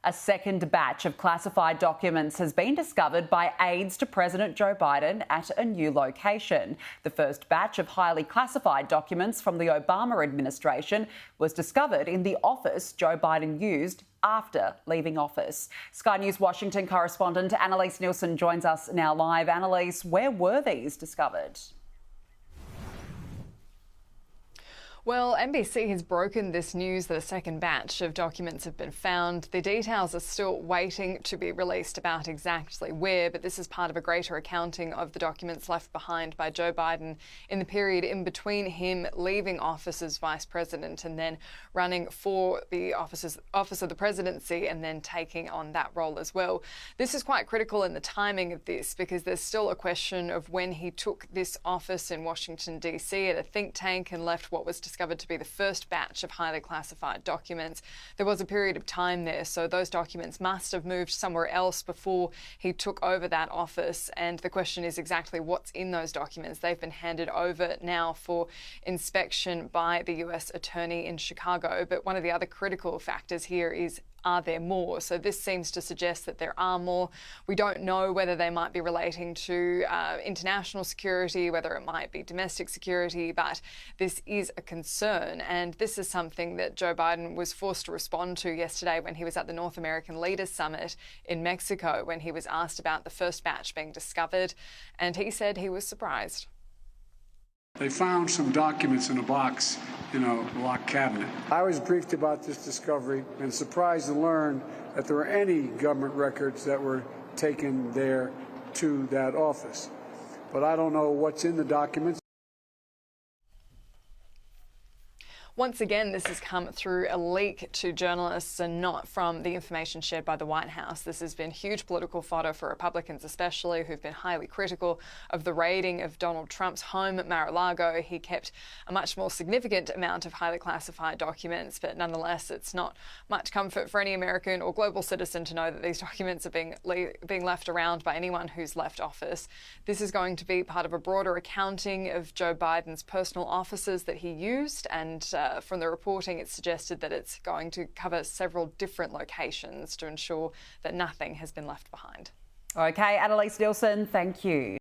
A second batch of classified documents has been discovered by aides to President Joe Biden at a new location. The first batch of highly classified documents from the Obama administration was discovered in the office Joe Biden used after leaving office. Sky News Washington correspondent Annelise Nielsen joins us now live. Annelise, where were these discovered? Well, NBC has broken this news that a second batch of documents have been found. The details are still waiting to be released about exactly where, but this is part of a greater accounting of the documents left behind by Joe Biden in the period in between him leaving office as vice president and then running for the office of the presidency and then taking on that role as well. This is quite critical in the timing of this because there's still a question of when he took this office in Washington, D.C. at a think tank and left what was discovered to be the first batch of highly classified documents. There was a period of time there, so those documents must have moved somewhere else before he took over that office. And the question is exactly what's in those documents. They've been handed over now for inspection by the US Attorney in Chicago. But one of the other critical factors here is, are there more? So this seems to suggest that there are more. We don't know whether they might be relating to international security, whether it might be domestic security, but this is a concern. And this is something that Joe Biden was forced to respond to yesterday when he was at the North American Leaders Summit in Mexico, when he was asked about the first batch being discovered. And he said he was surprised. They found some documents in a box in a locked cabinet. I was briefed about this discovery and surprised to learn that there were any government records that were taken there to that office. But I don't know what's in the documents. Once again, this has come through a leak to journalists and not from the information shared by the White House. This has been huge political fodder for Republicans especially, who've been highly critical of the raiding of Donald Trump's home at Mar-a-Lago. He kept a much more significant amount of highly classified documents, but nonetheless, it's not much comfort for any American or global citizen to know that these documents are being left around by anyone who's left office. This is going to be part of a broader accounting of Joe Biden's personal offices that he used, and from the reporting, it's suggested that it's going to cover several different locations to ensure that nothing has been left behind. OK, Annelise Nielsen, thank you.